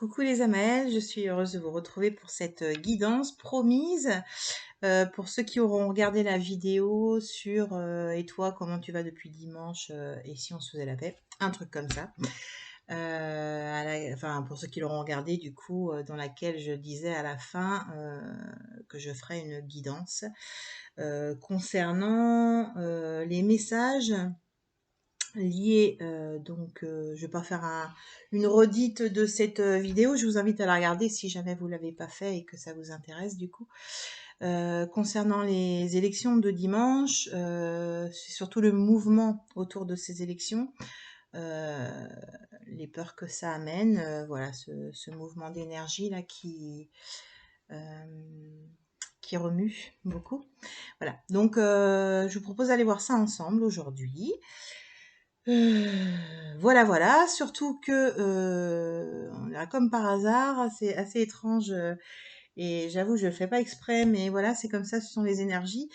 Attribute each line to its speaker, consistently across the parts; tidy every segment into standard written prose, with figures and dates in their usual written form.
Speaker 1: Coucou les Amaëls, je suis heureuse de vous retrouver pour cette guidance promise. Pour ceux qui auront regardé la vidéo sur et toi, comment tu vas depuis dimanche et si on se faisait la paix, un truc comme ça. Enfin, pour ceux qui l'auront regardé, du coup, dans laquelle je disais à la fin que je ferais une guidance concernant les messages liés. Je vais pas faire une redite de cette vidéo. Je vous invite à la regarder si jamais vous l'avez pas fait et que ça vous intéresse du coup. Concernant les élections de dimanche, c'est surtout le mouvement autour de ces élections, les peurs que ça amène, voilà, ce mouvement d'énergie là qui remue beaucoup. Voilà, donc je vous propose d'aller voir ça ensemble aujourd'hui. Voilà, surtout que comme par hasard, c'est assez étrange et j'avoue je le fais pas exprès, mais voilà, c'est comme ça, ce sont les énergies.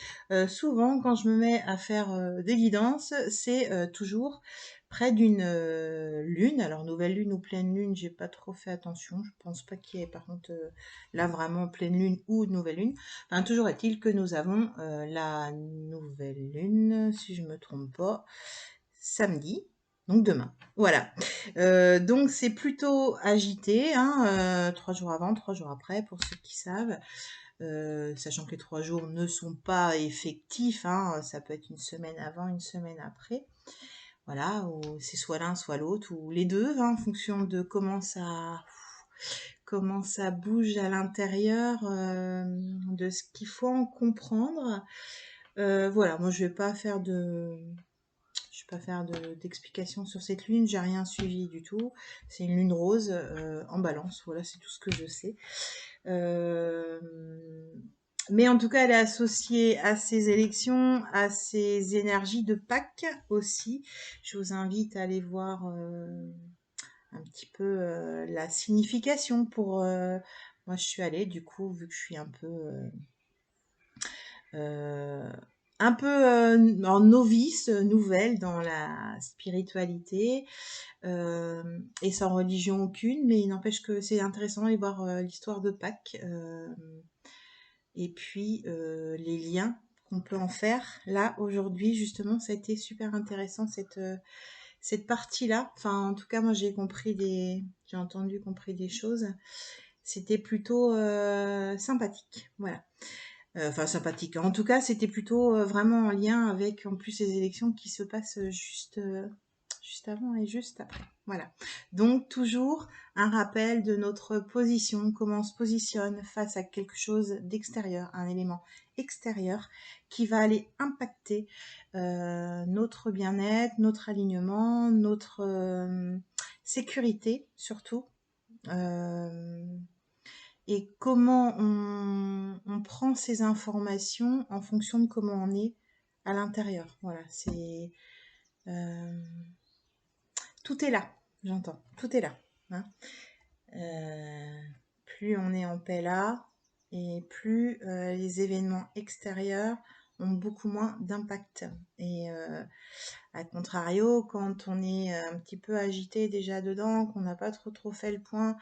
Speaker 1: Souvent quand je me mets à faire des guidances, c'est toujours près d'une lune. Alors nouvelle lune ou pleine lune, j'ai pas trop fait attention. Je pense pas qu'il y ait par contre là vraiment pleine lune ou nouvelle lune. Enfin, toujours est-il que nous avons la nouvelle lune, si je me trompe pas, samedi, donc demain. Voilà. Donc c'est plutôt agité, hein, 3 jours avant, 3 jours après, pour ceux qui savent. Sachant que les 3 jours ne sont pas effectifs, hein, ça peut être une semaine avant, une semaine après. Voilà, ou c'est soit l'un, soit l'autre, ou les deux, hein, en fonction de comment ça bouge à l'intérieur, de ce qu'il faut en comprendre. Voilà, moi je vais pas faire d'explication sur cette lune, j'ai rien suivi du tout. C'est une lune rose en balance, voilà, c'est tout ce que je sais. Mais en tout cas, elle est associée à ces élections, à ces énergies de Pâques aussi. Je vous invite à aller voir un petit peu la signification pour... moi, je suis allée, du coup, vu que je suis euh, un peu en novice, nouvelle dans la spiritualité, et sans religion aucune, mais il n'empêche que c'est intéressant d'aller voir l'histoire de Pâques, et puis les liens qu'on peut en faire. Là, aujourd'hui, justement, ça a été super intéressant, cette partie-là. Enfin, en tout cas, moi, j'ai compris des choses. C'était plutôt sympathique, voilà. Enfin, sympathique. En tout cas, c'était plutôt vraiment en lien avec, en plus, ces élections qui se passent juste avant et juste après. Voilà. Donc, toujours un rappel de notre position, comment on se positionne face à quelque chose d'extérieur, un élément extérieur qui va aller impacter notre bien-être, notre alignement, notre sécurité surtout. Et comment on prend ces informations en fonction de comment on est à l'intérieur. Voilà, euh, tout est là, j'entends, tout est là. Hein. Plus on est en paix là, et plus les événements extérieurs ont beaucoup moins d'impact. Et à contrario, quand on est un petit peu agité déjà dedans, qu'on n'a pas trop fait le point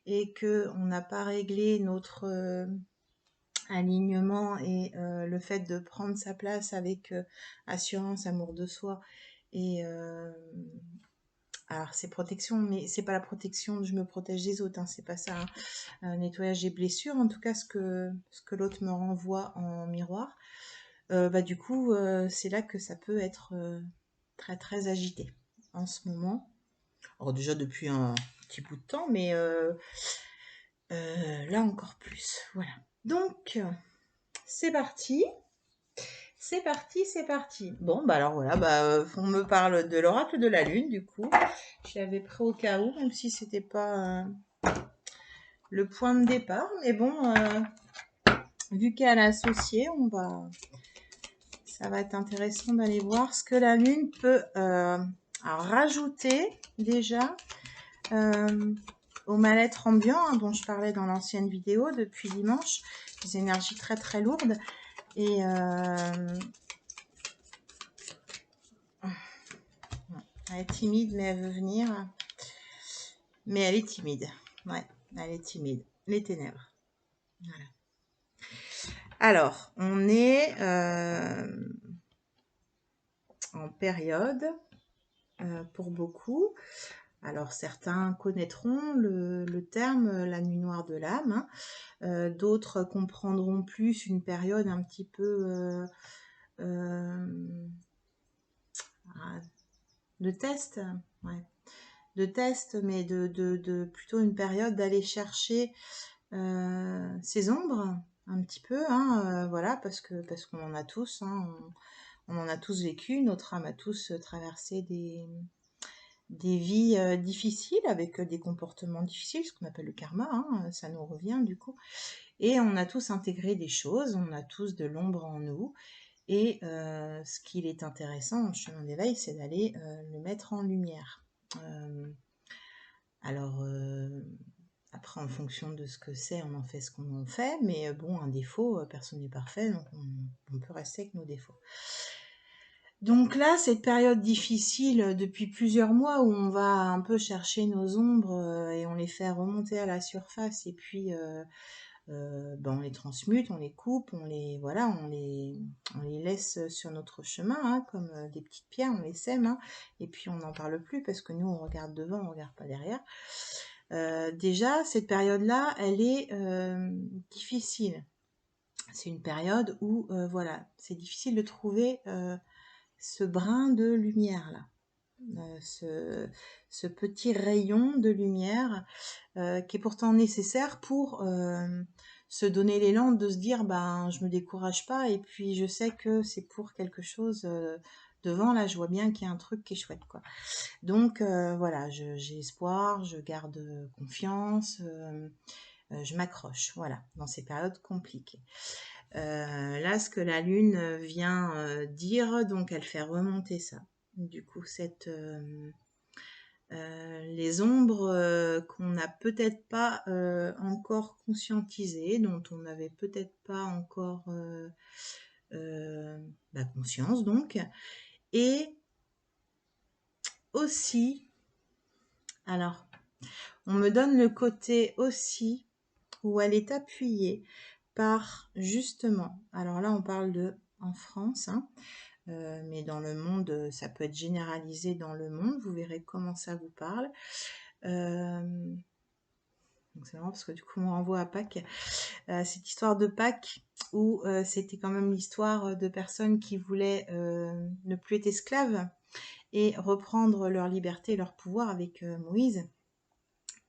Speaker 1: et que on n'a pas réglé notre alignement et le fait de prendre sa place avec assurance, amour de soi et alors c'est protection, mais c'est pas la protection, je me protège des autres, hein, c'est pas ça. Hein. Nettoyage des blessures, en tout cas ce que l'autre me renvoie en miroir. Bah du coup, c'est là que ça peut être très très agité en ce moment. Alors déjà depuis un petit bout de temps, mais là encore plus. Voilà. Donc c'est parti. C'est parti. Bon, bah alors voilà, on me parle de l'oracle de la lune, du coup. Je l'avais pris au cas où, même si c'était pas le point de départ. Mais bon, vu qu'elle est associée, ça va être intéressant d'aller voir ce que la lune peut rajouter déjà au mal-être ambiant, hein, dont je parlais dans l'ancienne vidéo depuis dimanche. Des énergies très très lourdes. Et elle est timide, mais elle veut venir. Mais elle est timide. Ouais, elle est timide. Les ténèbres. Voilà. Alors, on est en période pour beaucoup. Alors, certains connaîtront le terme la nuit noire de l'âme, hein. D'autres comprendront plus une période un petit peu ah, de test, ouais, de test, mais de plutôt une période d'aller chercher ses ombres un petit peu, hein, voilà, parce qu'on en a tous, hein, on en a tous vécu, notre âme a tous traversé des vies difficiles avec des comportements difficiles, ce qu'on appelle le karma, hein, ça nous revient du coup. Et on a tous intégré des choses, on a tous de l'ombre en nous. Et ce qu'il est intéressant en chemin d'éveil, c'est d'aller le mettre en lumière. Euh, alors, après, en fonction de ce que c'est, on en fait ce qu'on en fait. Mais bon, un défaut, personne n'est parfait, donc on peut rester avec nos défauts. Donc là, cette période difficile depuis plusieurs mois où on va un peu chercher nos ombres et on les fait remonter à la surface et puis ben on les transmute, on les coupe, on les laisse sur notre chemin, hein, comme des petites pierres, on les sème, hein, et puis on n'en parle plus parce que nous on regarde devant, on regarde pas derrière. Déjà, cette période-là, elle est difficile. C'est une période où voilà, c'est difficile de trouver ce brin de lumière là. Ce petit rayon de lumière qui est pourtant nécessaire pour se donner l'élan de se dire ben je me décourage pas et puis je sais que c'est pour quelque chose devant là, je vois bien qu'il y a un truc qui est chouette quoi. Donc voilà, j'ai espoir, je garde confiance, je m'accroche, voilà, dans ces périodes compliquées. Là, ce que la lune vient dire, donc elle fait remonter ça. Du coup, les ombres qu'on n'a peut-être pas encore conscientisées, dont on n'avait peut-être pas encore conscience donc, et aussi, alors, on me donne le côté aussi où elle est appuyée par justement, alors là on parle de en France, hein, mais dans le monde, ça peut être généralisé dans le monde, vous verrez comment ça vous parle. Donc c'est marrant parce que du coup on me renvoie à Pâques. Cette histoire de Pâques où c'était quand même l'histoire de personnes qui voulaient ne plus être esclaves et reprendre leur liberté et leur pouvoir avec Moïse.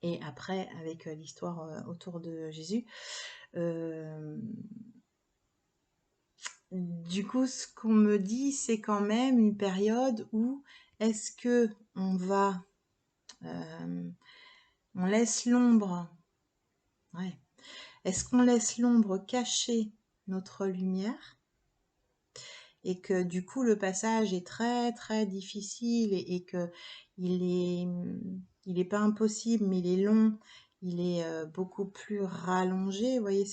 Speaker 1: Et après, avec l'histoire autour de Jésus. Du coup, ce qu'on me dit, c'est quand même une période où est-ce que on va, on laisse l'ombre, ouais. Est-ce qu'on laisse l'ombre cacher notre lumière et que du coup le passage est très très difficile et que il est pas impossible mais il est long, il est beaucoup plus rallongé, vous voyez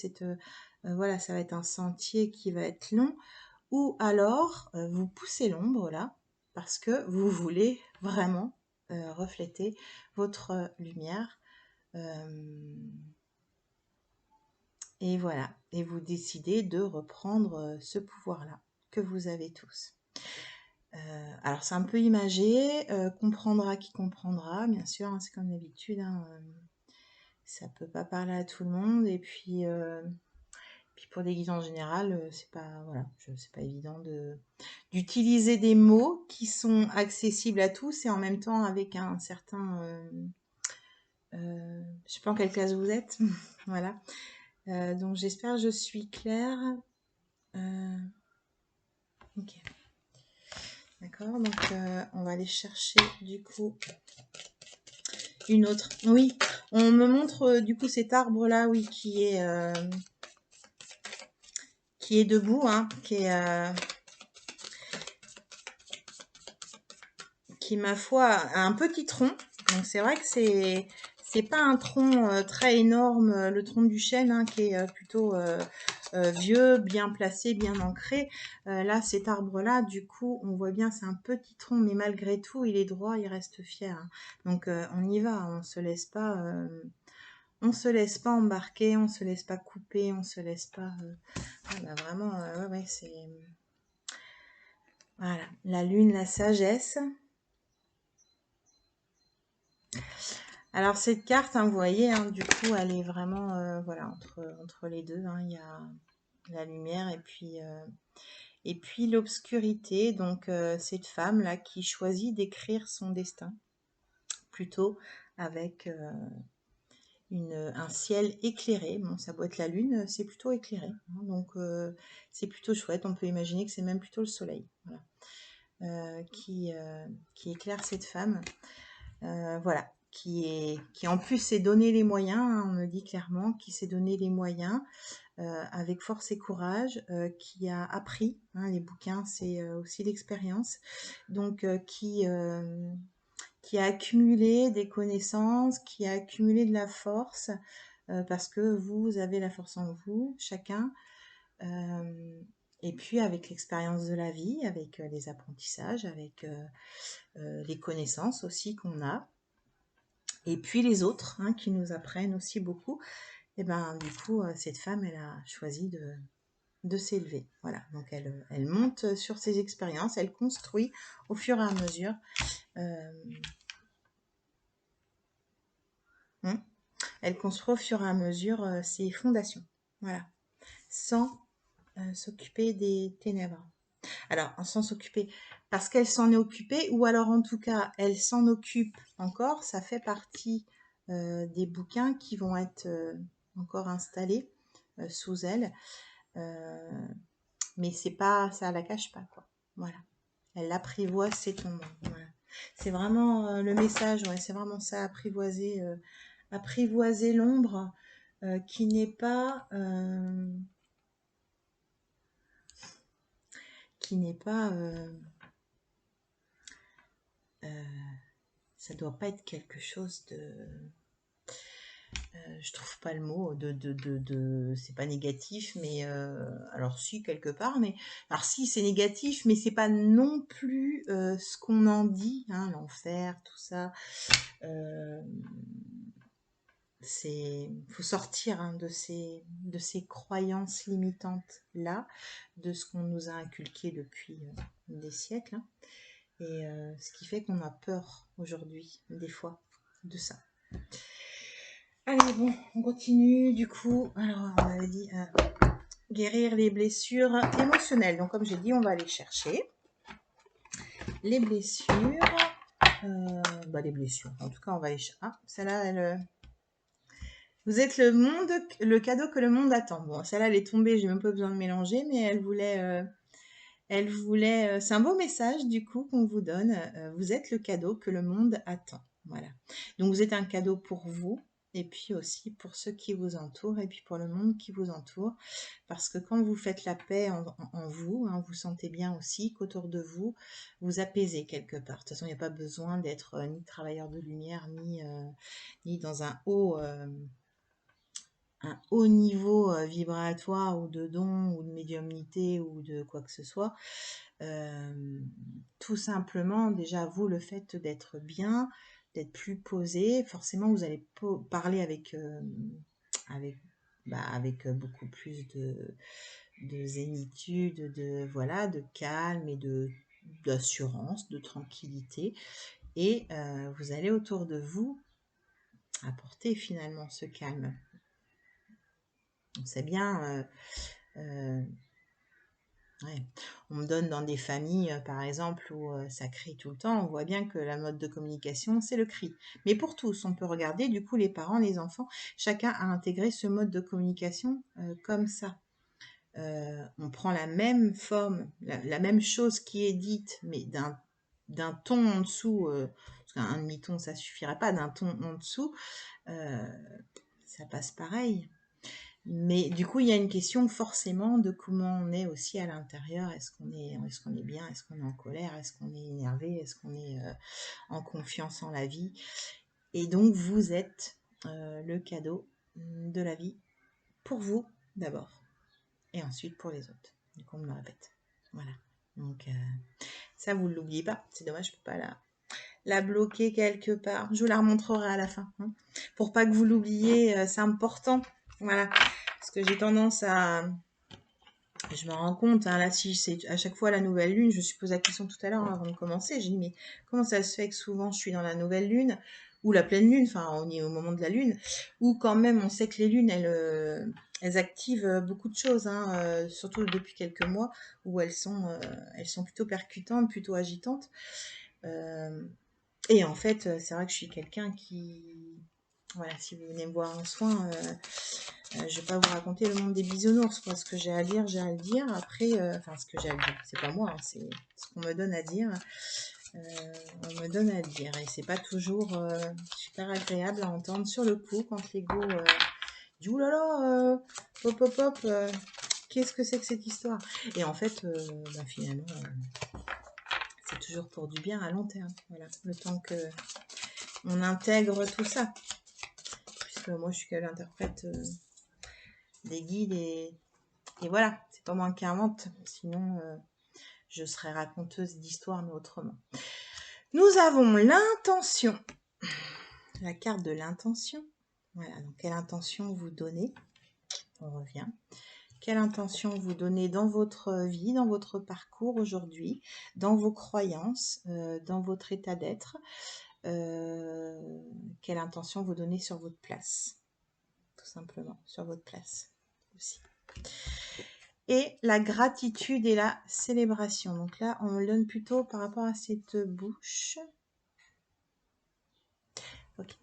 Speaker 1: voilà, ça va être un sentier qui va être long, ou alors vous poussez l'ombre là parce que vous voulez vraiment refléter votre lumière et voilà, et vous décidez de reprendre ce pouvoir là que vous avez tous. Alors c'est un peu imagé, comprendra qui comprendra, bien sûr, hein, c'est comme d'habitude, hein, ça peut pas parler à tout le monde, et puis pour des guides en général, c'est pas voilà, c'est pas évident d'utiliser des mots qui sont accessibles à tous et en même temps avec un certain je sais pas en quelle classe vous êtes, voilà. Donc j'espère que je suis claire. Ok. D'accord, donc on va aller chercher du coup une autre. Oui, on me montre du coup cet arbre là, oui, qui est debout, hein, qui ma foi a un petit tronc. Donc c'est vrai que c'est pas un tronc très énorme, le tronc du chêne, hein, qui est plutôt vieux, bien placé, bien ancré. Là, cet arbre-là, du coup, on voit bien, c'est un petit tronc, mais malgré tout, il est droit, il reste fier, hein. Donc on y va, on se laisse pas On se laisse pas embarquer, on se laisse pas couper, on se laisse pas... vraiment, ouais, c'est... Voilà, la lune, la sagesse. Alors cette carte, hein, vous voyez, hein, du coup, elle est vraiment, voilà, entre les deux. Hein, il y a la lumière et puis l'obscurité. Donc cette femme là qui choisit d'écrire son destin, plutôt avec un ciel éclairé. Bon, ça doit être la lune, c'est plutôt éclairé. Hein, donc c'est plutôt chouette. On peut imaginer que c'est même plutôt le soleil, voilà, qui éclaire cette femme. Voilà, qui en plus s'est donné les moyens, hein, on me dit clairement, qui s'est donné les moyens avec force et courage, qui a appris, hein, les bouquins c'est aussi l'expérience, donc qui a accumulé des connaissances, qui a accumulé de la force, parce que vous avez la force en vous, chacun, et puis avec l'expérience de la vie, avec les apprentissages, avec les connaissances aussi qu'on a, et puis les autres, hein, qui nous apprennent aussi beaucoup. Et ben du coup, cette femme, elle a choisi de s'élever. Voilà, donc elle monte sur ses expériences, elle construit au fur et à mesure. Hein, elle construit au fur et à mesure ses fondations. Voilà, sans s'occuper des ténèbres. Alors, sans s'occuper, parce qu'elle s'en est occupée, ou alors en tout cas, elle s'en occupe encore. Ça fait partie des bouquins qui vont être encore installés sous elle. Mais c'est pas, ça la cache pas, quoi. Voilà. Elle apprivoise ses tombes. Voilà. C'est vraiment le message, ouais, c'est vraiment ça, apprivoiser l'ombre qui n'est pas ça doit pas être quelque chose de je trouve pas le mot c'est pas négatif, mais alors si quelque part, mais alors si c'est négatif, mais c'est pas non plus ce qu'on en dit, hein, l'enfer, tout ça. Faut sortir, hein, de ces croyances limitantes là, de ce qu'on nous a inculqué depuis des siècles, hein, et ce qui fait qu'on a peur aujourd'hui des fois de ça. Allez, bon, on continue du coup. Alors, on avait dit guérir les blessures émotionnelles. Donc, comme j'ai dit, on va aller chercher les blessures. Les blessures. En tout cas, on va aller chercher. Ah, celle-là, elle. Vous êtes le cadeau que le monde attend. Bon, celle-là, elle est tombée. J'ai même pas besoin de mélanger, mais elle voulait. C'est un beau message du coup qu'on vous donne. Vous êtes le cadeau que le monde attend. Voilà. Donc, vous êtes un cadeau pour vous. Et puis aussi pour ceux qui vous entourent et puis pour le monde qui vous entoure. Parce que quand vous faites la paix en vous, hein, vous sentez bien aussi qu'autour de vous, vous apaisez quelque part. De toute façon, il n'y a pas besoin d'être ni travailleur de lumière, ni dans un haut niveau vibratoire ou de don ou de médiumnité ou de quoi que ce soit. Tout simplement, déjà, vous, le fait d'être bien, d'être plus posé, forcément, vous allez parler avec beaucoup plus de zénitude, de calme et d'assurance, de tranquillité. Et vous allez autour de vous apporter finalement ce calme. C'est bien. Ouais. On me donne dans des familles, par exemple, où ça crie tout le temps, on voit bien que la mode de communication, c'est le cri. Mais pour tous, on peut regarder, du coup, les parents, les enfants, chacun a intégré ce mode de communication comme ça. On prend la même forme, la même chose qui est dite, mais d'un ton en dessous, parce qu'un demi-ton, ça suffirait pas, d'un ton en dessous, ça passe pareil. Mais du coup, il y a une question forcément de comment on est aussi à l'intérieur. Est-ce qu'on est bien? Est-ce qu'on est en colère? Est-ce qu'on est énervé? Est-ce qu'on est en confiance en la vie? Et donc, vous êtes le cadeau de la vie pour vous d'abord et ensuite pour les autres. Du coup, on me le répète. Voilà. Donc, ça, vous ne l'oubliez pas. C'est dommage, je ne peux pas la bloquer quelque part. Je vous la remontrerai à la fin, hein, pour pas que vous l'oubliez, c'est important. Voilà, parce que j'ai tendance à... Je me rends compte, hein, là, si c'est à chaque fois la nouvelle lune, je me suis posé la question tout à l'heure, hein, avant de commencer, j'ai dit, mais comment ça se fait que souvent je suis dans la nouvelle lune, ou la pleine lune, enfin, on est au moment de la lune, où quand même, on sait que les lunes, elles activent beaucoup de choses, hein, surtout depuis quelques mois, où elles sont plutôt percutantes, plutôt agitantes. Et en fait, c'est vrai que je suis quelqu'un qui... Voilà, si vous venez me voir en soin, je vais pas vous raconter le monde des bisounours, quoi. Ce que j'ai à dire, j'ai à le dire. Après, enfin, ce que j'ai à le dire, c'est pas moi, hein, c'est ce qu'on me donne à dire. On me donne à dire. Et c'est pas toujours super agréable à entendre sur le coup quand l'ego dit ouh là là, hop hop hop, qu'est-ce que c'est que cette histoire? Et en fait, bah, finalement, c'est toujours pour du bien à long terme. Voilà, le temps que on intègre tout ça. Puisque moi, je suis que l'interprète des guides et voilà, c'est pas moi qui invente, sinon je serais raconteuse d'histoire, mais autrement. Nous avons l'intention, la carte de l'intention. Voilà, donc quelle intention vous donnez? On revient. Quelle intention vous donnez dans votre vie, dans votre parcours aujourd'hui, dans vos croyances, dans votre état d'être? Quelle intention vous donnez sur votre place? Tout simplement, sur votre place aussi. Et la gratitude et la célébration. Donc là, on me le donne plutôt par rapport à cette bouche. Ok.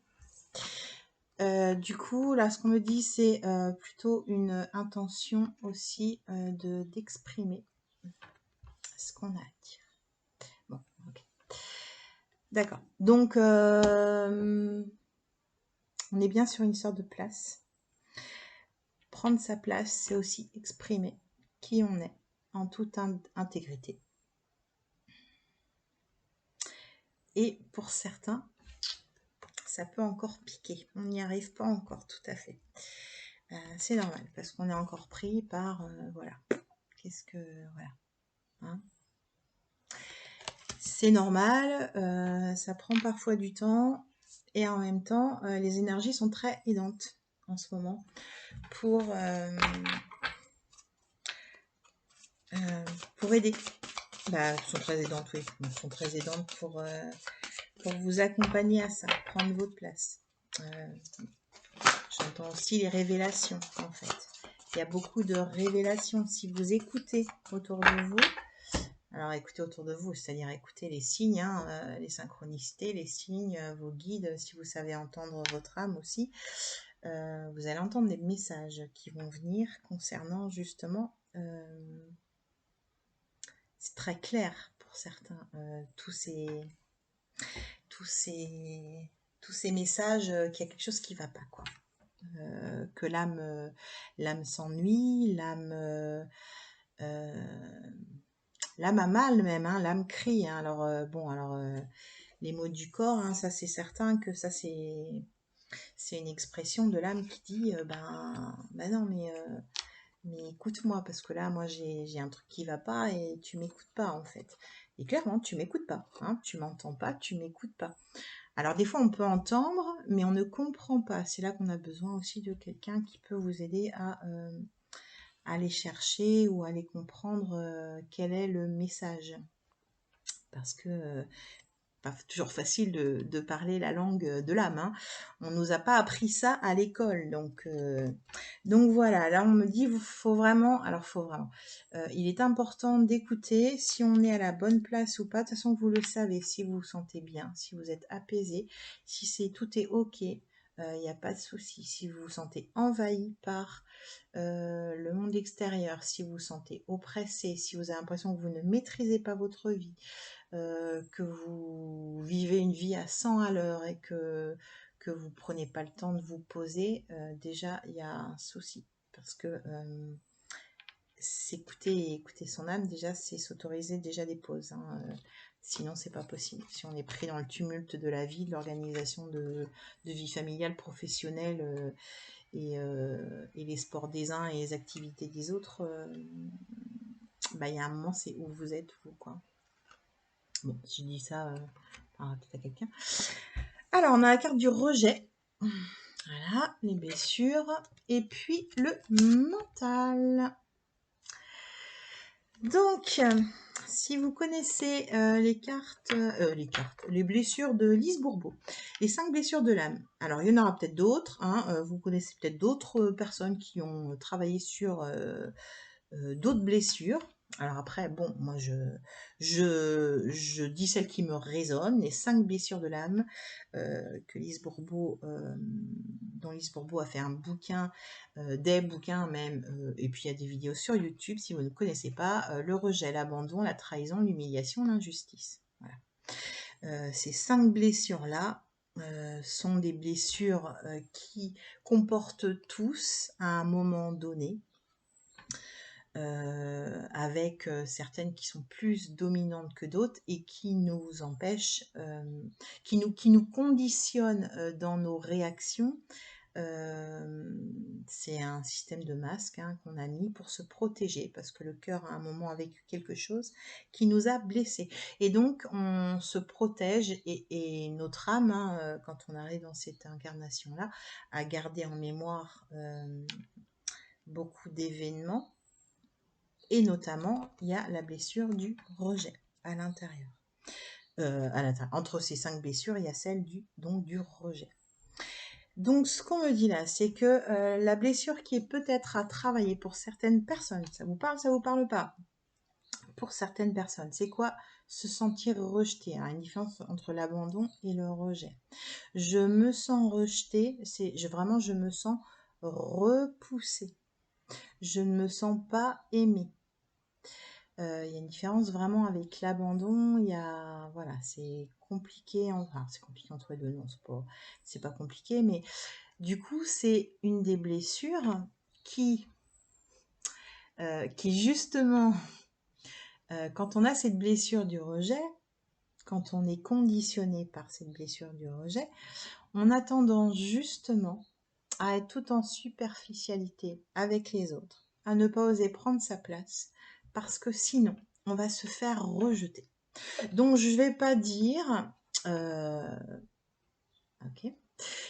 Speaker 1: Du coup, là, ce qu'on me dit, c'est plutôt une intention aussi d'exprimer ce qu'on a à dire. Bon, ok. D'accord. Donc, on est bien sur une sorte de place. Prendre sa place, c'est aussi exprimer qui on est en toute intégrité. Et pour certains, ça peut encore piquer. On n'y arrive pas encore tout à fait. C'est normal parce qu'on est encore pris par voilà. Qu'est-ce que voilà. Hein, c'est normal. Ça prend parfois du temps et en même temps, les énergies sont très aidantes en ce moment pour aider. Bah, elles sont très aidantes, oui. Elles sont très aidantes pour vous accompagner à ça, prendre votre place. J'entends aussi les révélations, en fait. Il y a beaucoup de révélations. Si vous écoutez autour de vous, alors écoutez autour de vous, c'est-à-dire écoutez les signes, hein, les synchronicités, les signes, vos guides, si vous savez entendre votre âme aussi, vous allez entendre des messages qui vont venir concernant justement, c'est très clair pour certains, tous ces messages qu'il y a quelque chose qui ne va pas, quoi. Que l'âme s'ennuie, l'âme a mal même, hein, l'âme crie, hein. Alors les mots du corps, hein, ça c'est certain que ça c'est une expression de l'âme qui dit ben non mais écoute-moi parce que là moi j'ai un truc qui va pas et tu m'écoutes pas en fait. Et clairement tu m'écoutes pas, hein, tu m'entends pas, tu m'écoutes pas. Alors des fois on peut entendre, mais on ne comprend pas. C'est là qu'on a besoin aussi de quelqu'un qui peut vous aider à aller chercher ou aller comprendre quel est le message. Parce que pas toujours facile de parler la langue de l'âme. Hein. On nous a pas appris ça à l'école. Donc voilà, là on me dit, faut vraiment, il est important d'écouter si on est à la bonne place ou pas. De toute façon, vous le savez, si vous vous sentez bien, si vous êtes apaisé, si tout est ok, il n'y a pas de souci. Si vous vous sentez envahi par le monde extérieur, si vous vous sentez oppressé, si vous avez l'impression que vous ne maîtrisez pas votre vie, que vous vivez une vie à 100 à l'heure et que vous prenez pas le temps de vous poser, déjà il y a un souci. Parce que s'écouter son âme, déjà c'est s'autoriser déjà des pauses. Hein, sinon c'est pas possible. Si on est pris dans le tumulte de la vie, de l'organisation de vie familiale, professionnelle, et les sports des uns et les activités des autres, il y a un moment c'est où vous êtes vous, quoi. Bon, je dis ça parlera peut-être à quelqu'un. Alors, on a la carte du rejet. Voilà, les blessures. Et puis, le mental. Donc, si vous connaissez les blessures de Lise Bourbeau, les 5 blessures de l'âme. Alors, il y en aura peut-être d'autres. Hein, vous connaissez peut-être d'autres personnes qui ont travaillé sur d'autres blessures. Alors après, bon, moi je dis celles qui me résonnent, les 5 blessures de l'âme que Lise Bourbeau, dont Lise Bourbeau a fait un bouquin, des bouquins même, et puis il y a des vidéos sur YouTube si vous ne connaissez pas, le rejet, l'abandon, la trahison, l'humiliation, l'injustice. Voilà. Ces 5 blessures-là sont des blessures qui comportent tous à un moment donné, avec certaines qui sont plus dominantes que d'autres et qui nous empêchent, qui nous conditionnent dans nos réactions. C'est un système de masque hein, qu'on a mis pour se protéger parce que le cœur à un moment a vécu quelque chose qui nous a blessés. Et donc on se protège et notre âme, hein, quand on arrive dans cette incarnation-là, a gardé en mémoire beaucoup d'événements. Et notamment, il y a la blessure du rejet à l'intérieur. Entre ces 5 blessures, il y a celle du rejet. Donc, ce qu'on me dit là, c'est que la blessure qui est peut-être à travailler pour certaines personnes, ça vous parle pas? Pour certaines personnes, c'est quoi? Se sentir rejeté. Hein, une différence entre l'abandon et le rejet. Je me sens rejeté, vraiment, je me sens repoussé. Je ne me sens pas aimé. Il y a une différence vraiment avec l'abandon. Il y a, voilà, c'est compliqué. Enfin, c'est compliqué entre les deux. Non, c'est pas compliqué, mais du coup, c'est une des blessures qui justement, quand on a cette blessure du rejet, quand on est conditionné par cette blessure du rejet, on a tendance justement à être tout en superficialité avec les autres, à ne pas oser prendre sa place, parce que sinon, on va se faire rejeter. Donc, je ne vais pas dire... ok.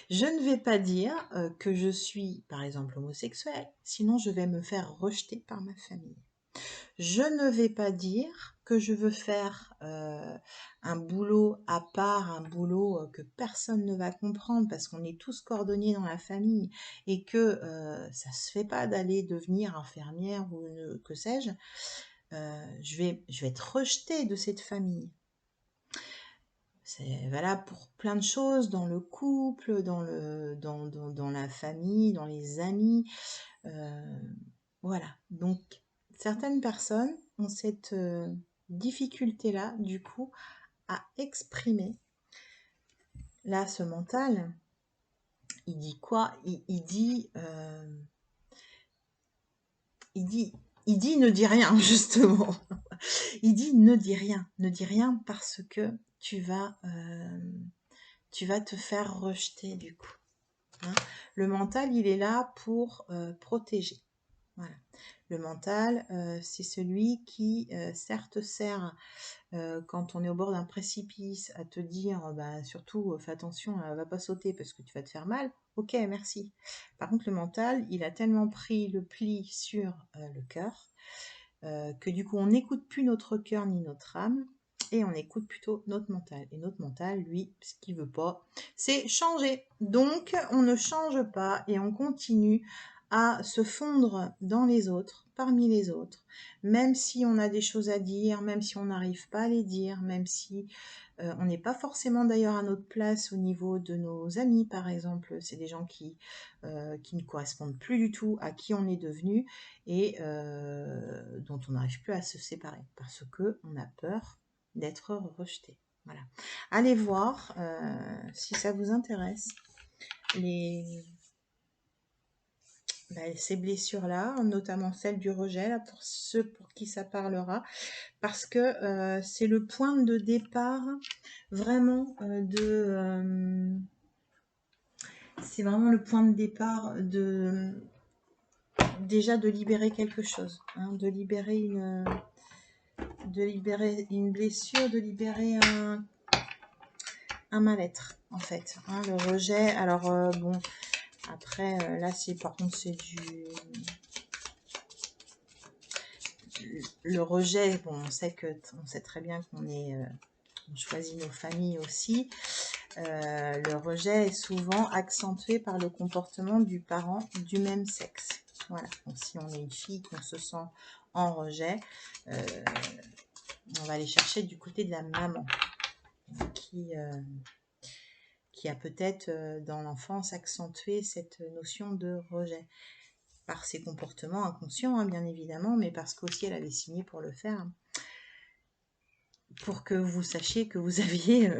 Speaker 1: Je ne vais pas dire que je suis, par exemple, homosexuelle, sinon je vais me faire rejeter par ma famille. Je ne vais pas dire que je veux faire un boulot à part, un boulot que personne ne va comprendre parce qu'on est tous cordonniers dans la famille et que ça se fait pas d'aller devenir infirmière ou que sais-je. Je vais être rejetée de cette famille. C'est valable pour plein de choses, dans le couple, dans la famille, dans les amis. Voilà. Donc, certaines personnes ont cette difficulté-là, du coup, à exprimer. Là, ce mental, il dit quoi? Il dit ne dis rien, justement. Il dit ne dis rien parce que tu vas te faire rejeter du coup. Hein, le mental, il est là pour protéger. Voilà. Le mental, c'est celui qui, certes, sert quand on est au bord d'un précipice à te dire, bah, surtout, fais attention, va pas sauter parce que tu vas te faire mal. Ok, merci. Par contre, le mental, il a tellement pris le pli sur le cœur que du coup, on n'écoute plus notre cœur ni notre âme et on écoute plutôt notre mental. Et notre mental, lui, ce qu'il veut pas, c'est changer. Donc, on ne change pas et on continue à se fondre dans les autres, parmi les autres, même si on a des choses à dire, même si on n'arrive pas à les dire, même si on n'est pas forcément d'ailleurs à notre place au niveau de nos amis, par exemple. C'est des gens qui ne correspondent plus du tout à qui on est devenu et dont on n'arrive plus à se séparer parce qu'on a peur d'être rejeté. Voilà. Allez voir si ça vous intéresse ces blessures-là, notamment celle du rejet, là, pour ceux pour qui ça parlera, parce que c'est le point de départ vraiment c'est vraiment le point de départ déjà de libérer quelque chose, hein, de libérer une blessure, de libérer un mal-être, en fait. Hein, le rejet, alors, bon, après, là, c'est par contre, c'est du... Le rejet, bon, on sait très bien qu'on est... on choisit nos familles aussi. Le rejet est souvent accentué par le comportement du parent du même sexe. Voilà. Donc, si on est une fille, qu'on se sent en rejet, on va aller chercher du côté de la maman qui a peut-être dans l'enfance accentué cette notion de rejet par ses comportements inconscients, hein, bien évidemment, mais parce qu'aussi elle avait signé pour le faire, hein, pour que vous sachiez que vous aviez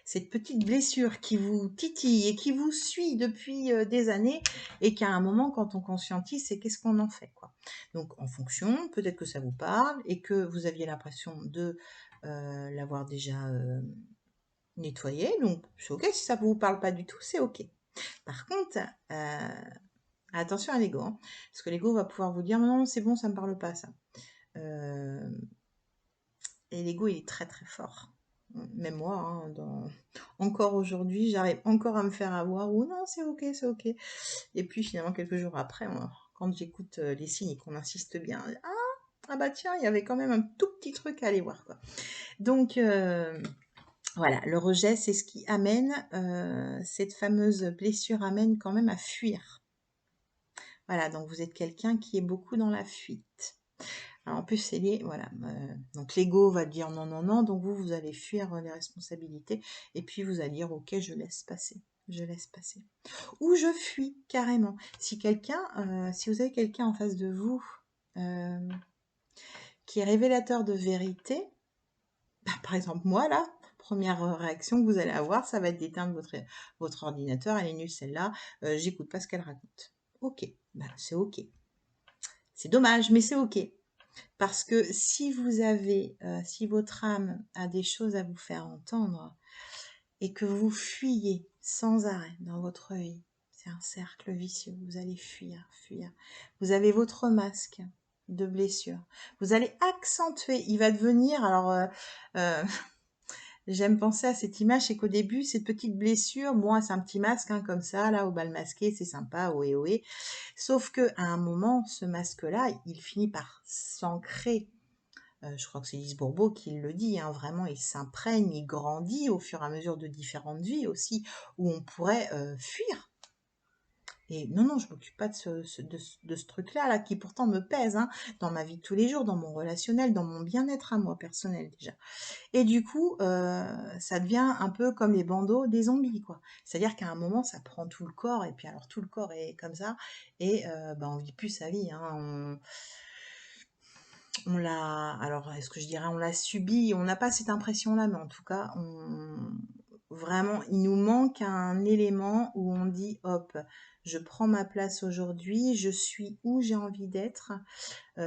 Speaker 1: cette petite blessure qui vous titille et qui vous suit depuis des années, et qu'à un moment, quand on conscientise, c'est qu'est-ce qu'on en fait, quoi. Donc, en fonction, peut-être que ça vous parle et que vous aviez l'impression de l'avoir déjà nettoyé. Donc, c'est ok. Si ça ne vous parle pas du tout, c'est ok. Par contre, attention à l'ego, hein, parce que l'ego va pouvoir vous dire non, c'est bon, ça me parle pas, ça. Et l'ego, il est très très fort. Même moi, hein, encore aujourd'hui, j'arrive encore à me faire avoir, ou non, c'est ok, c'est ok. Et puis finalement, quelques jours après, quand j'écoute les signes et qu'on insiste bien, ah bah tiens, il y avait quand même un tout petit truc à aller voir, quoi. Donc, voilà, le rejet, c'est ce qui amène, cette fameuse blessure amène quand même à fuir. Voilà, donc vous êtes quelqu'un qui est beaucoup dans la fuite. Alors, en plus, c'est lié, voilà. Donc, l'ego va dire non, non, non. Donc, vous allez fuir les responsabilités. Et puis, vous allez dire, ok, je laisse passer. Je laisse passer. Ou je fuis, carrément. Si vous avez quelqu'un en face de vous qui est révélateur de vérité, bah, par exemple, moi, là, première réaction que vous allez avoir, ça va être d'éteindre votre ordinateur. Elle est nulle, celle-là. J'écoute pas ce qu'elle raconte. Ok, bah, c'est ok. C'est dommage, mais c'est ok. Parce que si si votre âme a des choses à vous faire entendre et que vous fuyez sans arrêt dans votre vie, c'est un cercle vicieux. Vous allez fuir, fuir. Vous avez votre masque de blessure. Vous allez accentuer. Il va devenir, alors, j'aime penser à cette image, c'est qu'au début, cette petite blessure, bon, c'est un petit masque, hein, comme ça, là, au bal masqué, c'est sympa, ohé, ohé. Sauf que à un moment, ce masque-là, il finit par s'ancrer. Je crois que c'est Lise Bourbeau qui le dit, hein, vraiment, il s'imprègne, il grandit au fur et à mesure de différentes vies aussi, où on pourrait fuir. Et non, non, je m'occupe pas de ce truc-là, là, qui pourtant me pèse, hein, dans ma vie de tous les jours, dans mon relationnel, dans mon bien-être à moi personnel déjà. Et du coup, ça devient un peu comme les bandeaux des zombies, quoi. C'est-à-dire qu'à un moment, ça prend tout le corps, et puis alors tout le corps est comme ça, et on vit plus sa vie, hein, on l'a, alors est-ce que je dirais on l'a subi, on n'a pas cette impression-là, mais en tout cas, vraiment, il nous manque un élément où on dit, hop, je prends ma place aujourd'hui, je suis où j'ai envie d'être,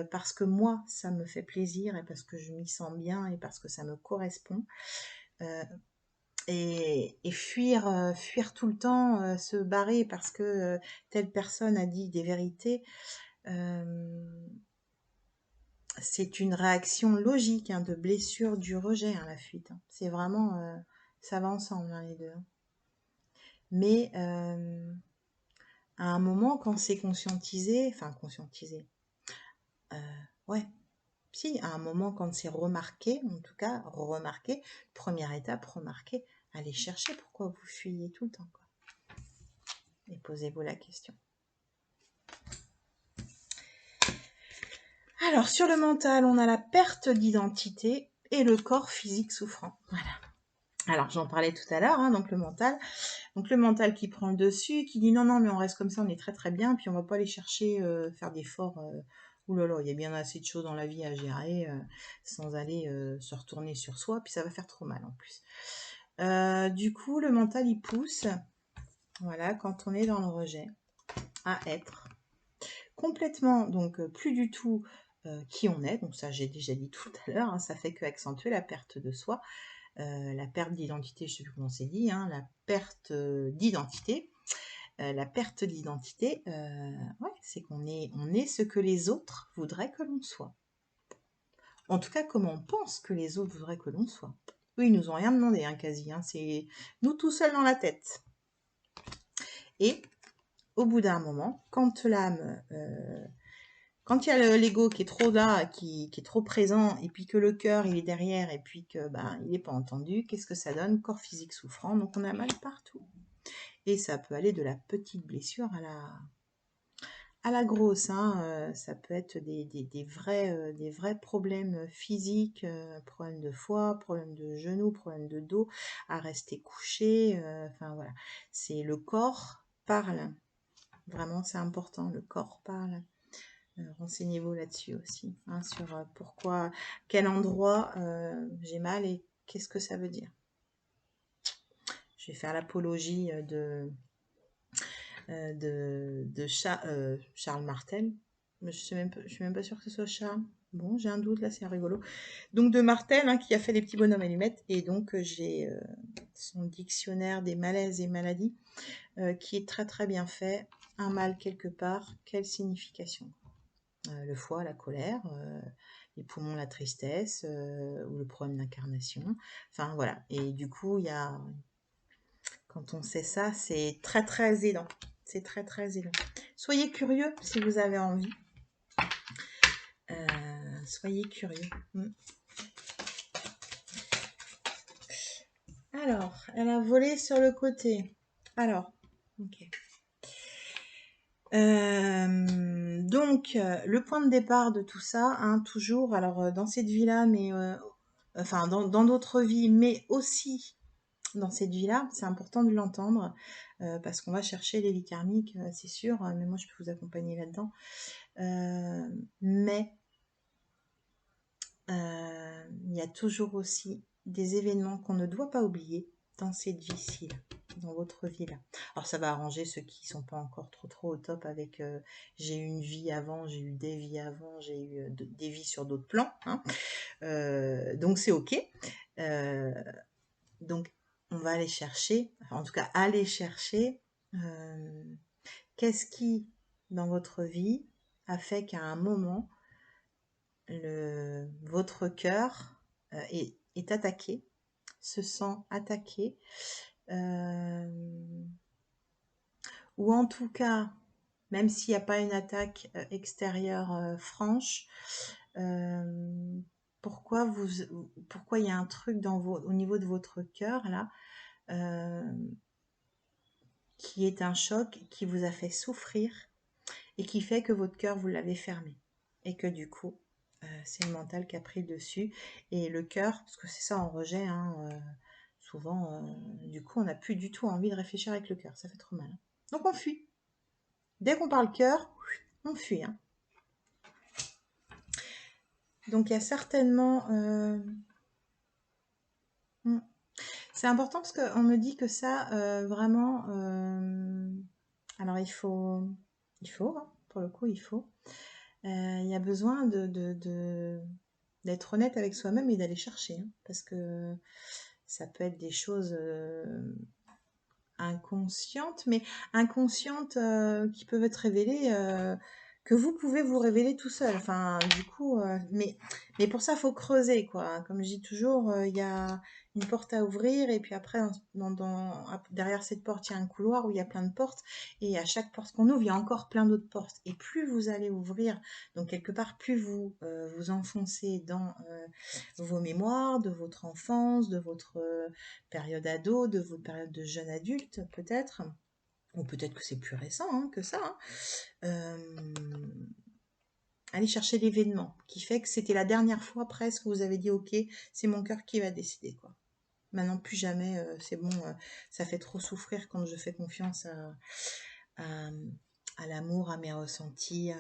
Speaker 1: parce que moi, ça me fait plaisir, et parce que je m'y sens bien, et parce que ça me correspond. Et fuir tout le temps, se barrer parce que telle personne a dit des vérités, c'est une réaction logique, hein, de blessure du rejet, hein, la fuite, hein. C'est vraiment, ça va ensemble, hein, les deux, hein. Mais à un moment, quand c'est conscientisé, ouais, si, à un moment, quand c'est remarqué, en tout cas, remarqué, première étape, remarquer, allez chercher pourquoi vous fuyez tout le temps, quoi. Et posez-vous la question. Alors, sur le mental, on a la perte d'identité et le corps physique souffrant. Voilà. Alors, j'en parlais tout à l'heure, hein, donc le mental. Donc, le mental qui prend le dessus, qui dit non, non, mais on reste comme ça, on est très très bien, puis on va pas aller chercher, faire d'efforts. Ouh là là, il y a bien assez de choses dans la vie à gérer, sans aller se retourner sur soi, puis ça va faire trop mal en plus. Du coup, le mental, il pousse, voilà, quand on est dans le rejet, à être complètement, donc plus du tout qui on est. Donc ça, j'ai déjà dit tout à l'heure, hein, ça fait que accentuer la perte de soi, la perte d'identité, je ne sais plus comment c'est dit, hein, la perte d'identité. La perte d'identité, ouais, c'est on est ce que les autres voudraient que l'on soit. En tout cas, comme on pense que les autres voudraient que l'on soit. Eux, ils nous ont rien demandé, hein, quasi. Hein, c'est nous tout seuls dans la tête. Et au bout d'un moment, quand l'âme, quand il y a l'ego qui est trop là, qui est trop présent, et puis que le cœur il est derrière, et puis que ben il n'est pas entendu, qu'est-ce que ça donne? Corps physique souffrant, donc on a mal partout. Et ça peut aller de la petite blessure à la grosse, hein, ça peut être des vrais problèmes physiques, problèmes de foie, problèmes de genoux, problèmes de dos, à rester couché, enfin voilà. C'est le corps parle, vraiment c'est important, le corps parle. Renseignez-vous là-dessus aussi, hein, sur pourquoi, quel endroit j'ai mal et qu'est-ce que ça veut dire. Je vais faire l'apologie Charles Martel. Je suis même pas sûre que ce soit Charles. Bon, j'ai un doute, là, c'est rigolo. Donc, de Martel, hein, qui a fait les petits bonhommes allumettes. Et donc, j'ai son dictionnaire des malaises et maladies, qui est très, très bien fait. Un mal quelque part, quelle signification? Le foie, la colère, les poumons, la tristesse, ou le problème d'incarnation. Enfin, voilà. Et du coup, quand on sait ça, c'est très, très aidant. C'est très, très aidant. Soyez curieux si vous avez envie. Soyez curieux. Alors, elle a volé sur le côté. Alors, ok. Donc, le point de départ de tout ça, hein, toujours, alors dans cette vie-là, mais enfin dans d'autres vies, mais aussi dans cette vie-là, c'est important de l'entendre, parce qu'on va chercher les vies karmiques, c'est sûr, mais moi je peux vous accompagner là-dedans. Mais il y a toujours aussi des événements qu'on ne doit pas oublier dans cette vie-ci, dans votre vie là. Alors ça va arranger ceux qui sont pas encore trop au top avec j'ai eu une vie avant, j'ai eu des vies avant, j'ai eu des vies sur d'autres plans, hein. Donc c'est ok. Donc on va aller chercher, enfin, en tout cas aller chercher qu'est-ce qui dans votre vie a fait qu'à un moment votre cœur est attaqué, se sent attaqué, ou en tout cas, même s'il n'y a pas une attaque extérieure franche, pourquoi il y a un truc au niveau de votre cœur là, qui est un choc, qui vous a fait souffrir et qui fait que votre cœur vous l'avez fermé et que du coup c'est le mental qui a pris le dessus et le cœur, parce que c'est ça en rejet, hein, souvent du coup on n'a plus du tout envie de réfléchir avec le cœur, ça fait trop mal, hein. Donc on fuit, dès qu'on parle cœur on fuit, hein. Donc il y a certainement c'est important parce qu'on me dit que ça vraiment alors il faut hein, pour le coup il faut il y a besoin d'être honnête avec soi-même et d'aller chercher, hein, parce que ça peut être des choses inconscientes, mais inconscientes qui peuvent être révélées, que vous pouvez vous révéler tout seul. Enfin, du coup, mais pour ça, il faut creuser, quoi. Comme je dis toujours, il y a une porte à ouvrir, et puis après, derrière cette porte, il y a un couloir où il y a plein de portes, et à chaque porte qu'on ouvre, il y a encore plein d'autres portes. Et plus vous allez ouvrir, donc quelque part, plus vous vous enfoncez dans vos mémoires, de votre enfance, de votre période ado, de votre période de jeune adulte, peut-être, ou peut-être que c'est plus récent hein, que ça, hein. Allez chercher l'événement qui fait que c'était la dernière fois presque où vous avez dit ok, c'est mon cœur qui va décider, quoi. Maintenant plus jamais, c'est bon, ça fait trop souffrir quand je fais confiance à l'amour, à mes ressentis,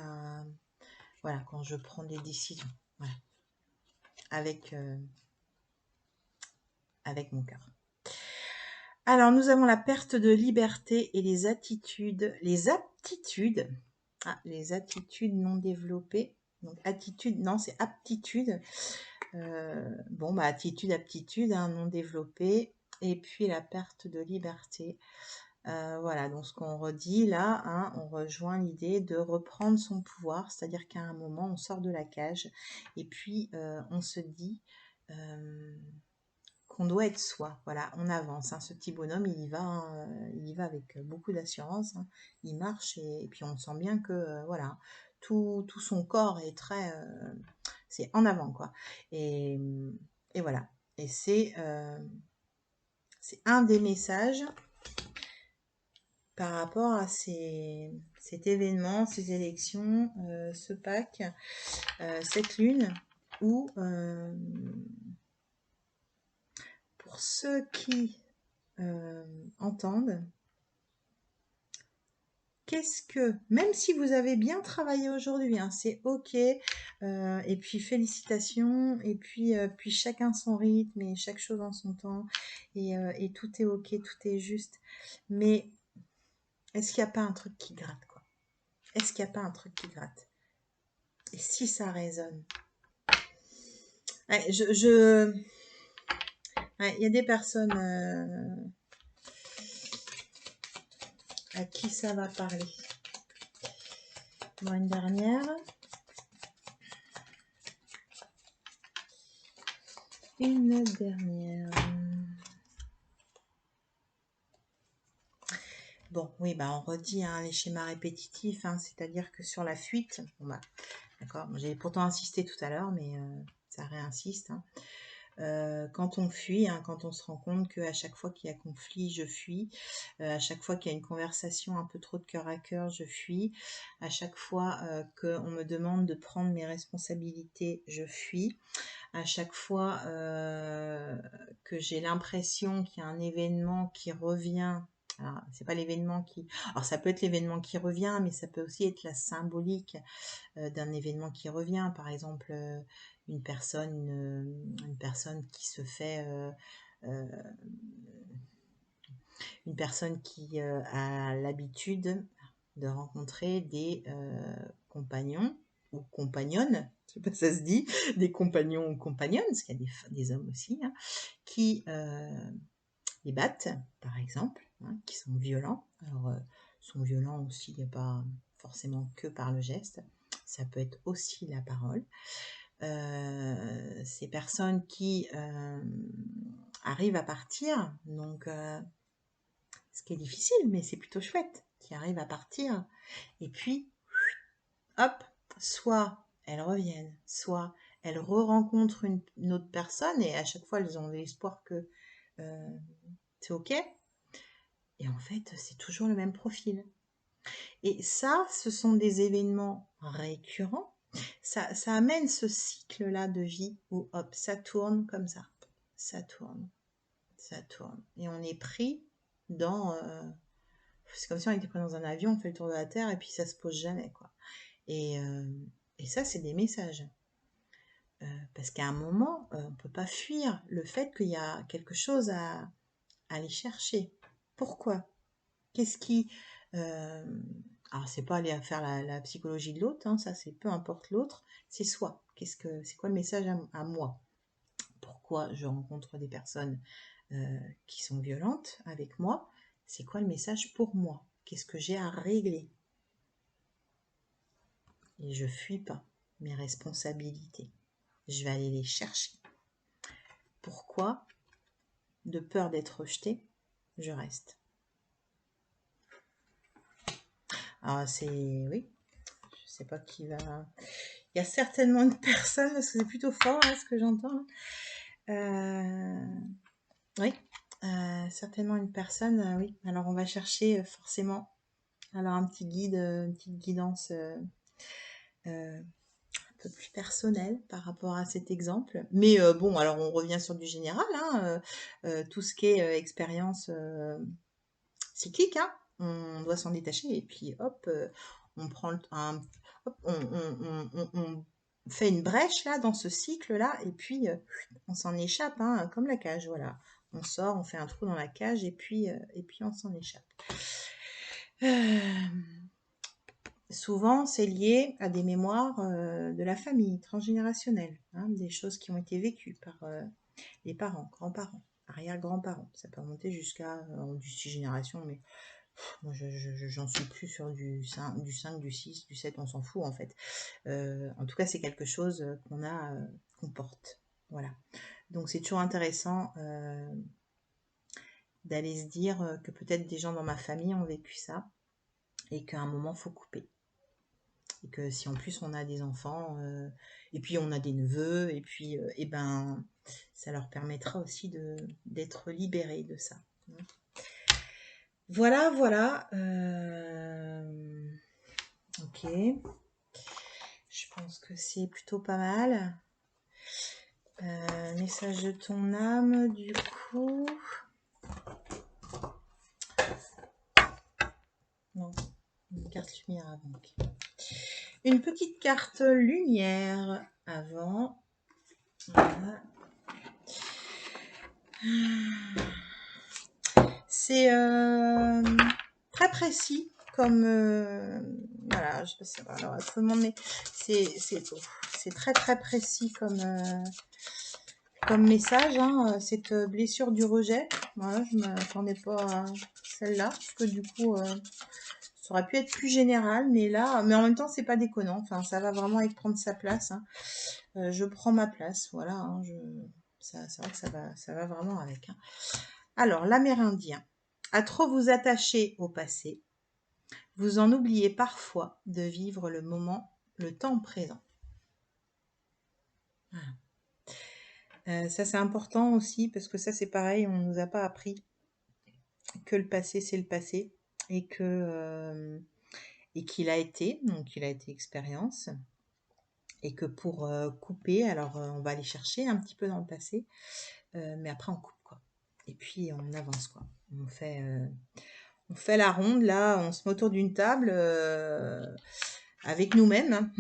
Speaker 1: voilà, quand je prends des décisions, voilà, avec mon cœur. Alors, nous avons la perte de liberté et les aptitudes non développées. Donc, attitude, non, c'est aptitude. Bon, bah, attitude, aptitude, hein, non développée. Et puis, la perte de liberté. Voilà, donc ce qu'on redit là, hein, on rejoint l'idée de reprendre son pouvoir, c'est-à-dire qu'à un moment, on sort de la cage et puis on se dit qu'on doit être soi. Voilà, on avance. Hein. Ce petit bonhomme, il y va avec beaucoup d'assurance. Hein. Il marche et puis on sent bien que voilà, tout son corps est très, c'est en avant quoi. Et, et voilà. Et c'est un des messages par rapport à cet événement, ces élections, ce Pâques, cette lune, où pour ceux qui entendent, qu'est-ce que, même si vous avez bien travaillé aujourd'hui, hein, c'est ok, et puis félicitations, et puis chacun son rythme, et chaque chose en son temps, et tout est ok, tout est juste, mais est-ce qu'il n'y a pas un truc qui gratte, quoi? Est-ce qu'il n'y a pas un truc qui gratte? Et si ça résonne? Ouais, ouais, y a des personnes à qui ça va parler. Bon, une dernière. Une dernière. Bon, oui, bah on redit hein, les schémas répétitifs, hein, c'est-à-dire que sur la fuite, bon bah, d'accord, j'ai pourtant insisté tout à l'heure, mais ça réinsiste. Hein. Quand on fuit, hein, quand on se rend compte qu'à chaque fois qu'il y a conflit, je fuis. À chaque fois qu'il y a une conversation un peu trop de cœur à cœur, je fuis. À chaque fois qu'on me demande de prendre mes responsabilités, je fuis. À chaque fois que j'ai l'impression qu'il y a un événement qui revient, alors c'est pas l'événement qui, alors ça peut être l'événement qui revient, mais ça peut aussi être la symbolique d'un événement qui revient, par exemple une personne qui se fait une personne qui a l'habitude de rencontrer des compagnons ou compagnonnes, je sais pas si ça se dit, des compagnons ou compagnonnes, parce qu'il y a des hommes aussi, hein, qui les battent, par exemple, hein, qui sont violents. Alors, sont violents aussi, il n'y a pas forcément que par le geste, ça peut être aussi la parole. Ces personnes qui arrivent à partir, donc ce qui est difficile, mais c'est plutôt chouette, qui arrivent à partir, et puis, hop, soit elles reviennent, soit elles re-rencontrent une autre personne, et à chaque fois, elles ont l'espoir que c'est ok, et en fait, c'est toujours le même profil. Et ça, ce sont des événements récurrents, ça amène ce cycle-là de vie où, hop, ça tourne comme ça tourne, ça tourne, et on est pris dans... c'est comme si on était pris dans un avion, on fait le tour de la Terre et puis ça se pose jamais, quoi. Et, euh, et ça, c'est des messages. Parce qu'à un moment, on ne peut pas fuir le fait qu'il y a quelque chose à aller chercher. Pourquoi? Qu'est-ce qui... alors, c'est pas aller à faire la psychologie de l'autre, hein, ça, c'est peu importe l'autre, c'est soi. C'est quoi le message à moi? Pourquoi je rencontre des personnes qui sont violentes avec moi? C'est quoi le message pour moi? Qu'est-ce que j'ai à régler? Et je fuis pas mes responsabilités. Je vais aller les chercher. Pourquoi? De peur d'être rejetée, je reste. Alors c'est... Oui, je sais pas qui va... Il y a certainement une personne, parce que c'est plutôt fort là, ce que j'entends. Oui, certainement une personne, oui. Alors on va chercher forcément alors un petit guide, une petite guidance un peu plus personnelle par rapport à cet exemple. Mais bon, alors on revient sur du général, hein, tout ce qui est expérience cyclique, hein, on doit s'en détacher et puis hop, on prend hop, on fait une brèche là dans ce cycle là et puis on s'en échappe, hein, comme la cage, voilà. On sort, on fait un trou dans la cage et puis on s'en échappe. Souvent, c'est lié à des mémoires de la famille transgénérationnelle, hein, des choses qui ont été vécues par les parents, grands-parents, arrière-grands-parents. Ça peut remonter jusqu'à du 6 générations, mais moi, j'en suis plus sur du 5, du 6, du 7, on s'en fout en fait. En tout cas, c'est quelque chose qu'on porte. Voilà. Donc c'est toujours intéressant d'aller se dire que peut-être des gens dans ma famille ont vécu ça et qu'à un moment, faut couper. Et que si en plus on a des enfants, et puis on a des neveux, et puis eh ben, ça leur permettra aussi d'être libérés de ça. Voilà, voilà. Ok. Je pense que c'est plutôt pas mal. Message de ton âme, du coup. Non, une carte lumière avant. Okay. Une petite carte lumière avant. Voilà. C'est très précis comme voilà, je sais pas, alors tout le monde, mais c'est très très précis comme message, hein, cette blessure du rejet. Voilà, je m'attendais pas à celle-là, parce que du coup ça aurait pu être plus général, mais là, mais en même temps c'est pas déconnant, enfin ça va vraiment avec prendre sa place, hein. Je prends ma place, voilà, hein, c'est vrai que ça va vraiment avec, hein. Alors l'Amérindien: à trop vous attacher au passé, vous en oubliez parfois de vivre le moment, le temps présent. Voilà. Ça c'est important aussi, parce que ça c'est pareil, on nous a pas appris que le passé c'est le passé, et qu'il a été, donc il a été expérience, et que pour couper, alors on va aller chercher un petit peu dans le passé, mais après on coupe, quoi. Et puis on avance, quoi. On fait la ronde, là, on se met autour d'une table avec nous-mêmes.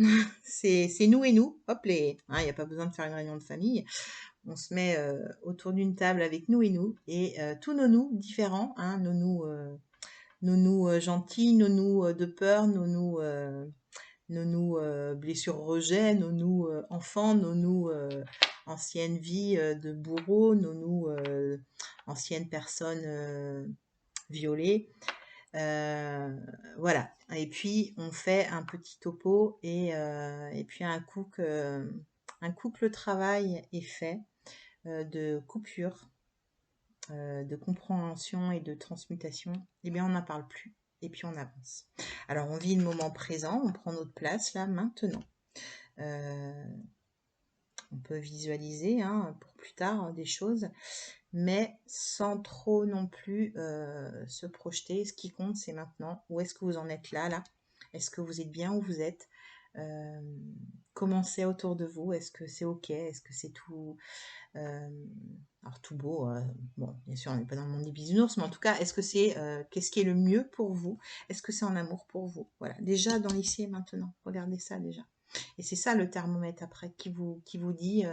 Speaker 1: C'est nous et nous. Hop, il n'y a pas besoin de faire une réunion de famille. On se met autour d'une table avec nous et nous. Et tous nos nous différents, hein, nos nous gentils, nos nous de peur, nos nous blessures rejet, nos nous enfants, nos nous anciennes vies de bourreau, nos nous anciennes personnes violées. Voilà. Et puis on fait un petit topo, et puis un coup que le travail est fait de coupure, de compréhension et de transmutation, eh bien on n'en parle plus, et puis on avance. Alors on vit le moment présent, on prend notre place là maintenant. On peut visualiser, hein, pour plus tard des choses, mais sans trop non plus se projeter. Ce qui compte, c'est maintenant. Où est-ce que vous en êtes là? Est-ce que vous êtes bien où vous êtes? Comment c'est autour de vous? Est-ce que c'est ok? Est-ce que c'est tout alors tout beau? Bon, bien sûr, on n'est pas dans le monde des bisounours, mais en tout cas, est-ce que c'est qu'est-ce qui est le mieux pour vous? Est-ce que c'est en amour pour vous? Voilà, déjà dans l'ici et maintenant. Regardez ça déjà. Et c'est ça le thermomètre après qui vous dit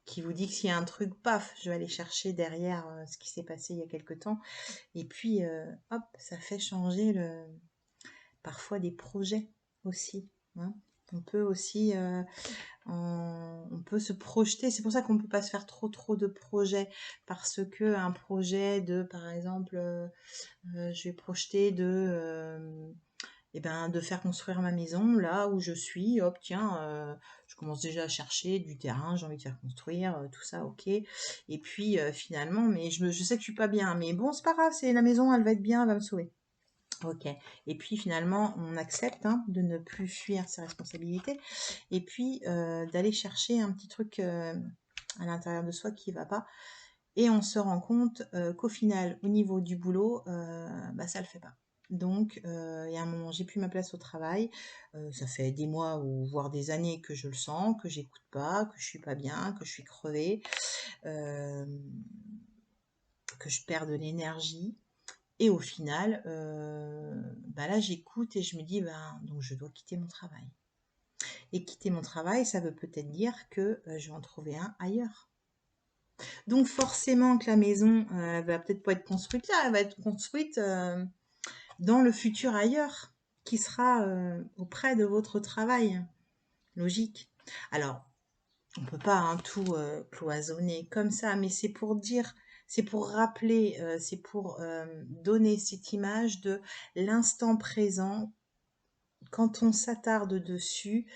Speaker 1: que s'il y a un truc, paf, je vais aller chercher derrière ce qui s'est passé il y a quelque temps. Et puis, hop, ça fait changer parfois des projets aussi, hein. On peut aussi, on peut se projeter. C'est pour ça qu'on ne peut pas se faire trop de projets, parce que un projet de, par exemple, je vais projeter de faire construire ma maison là où je suis. Hop, tiens, je commence déjà à chercher du terrain, j'ai envie de faire construire, tout ça, ok. Et puis finalement, mais je sais que je suis pas bien, mais bon, c'est pas grave, c'est la maison, elle va être bien, elle va me sauver. Ok. Et puis finalement, on accepte, hein, de ne plus fuir ses responsabilités, et puis d'aller chercher un petit truc à l'intérieur de soi qui va pas. Et on se rend compte qu'au final, au niveau du boulot, ça le fait pas. Donc, il y a un moment, j'ai plus ma place au travail. Ça fait des mois ou voire des années que je le sens, que j'écoute pas, que je suis pas bien, que je suis crevée, que je perds de l'énergie. Et au final, là, j'écoute et je me dis, donc je dois quitter mon travail. Et quitter mon travail, ça veut peut-être dire que je vais en trouver un ailleurs. Donc forcément que la maison, elle va peut-être pas être construite là, elle va être construite dans le futur ailleurs, qui sera auprès de votre travail. Logique. Alors, on peut pas, hein, tout cloisonner comme ça, mais c'est pour dire, c'est pour rappeler, c'est pour donner cette image de l'instant présent quand on s'attarde dessus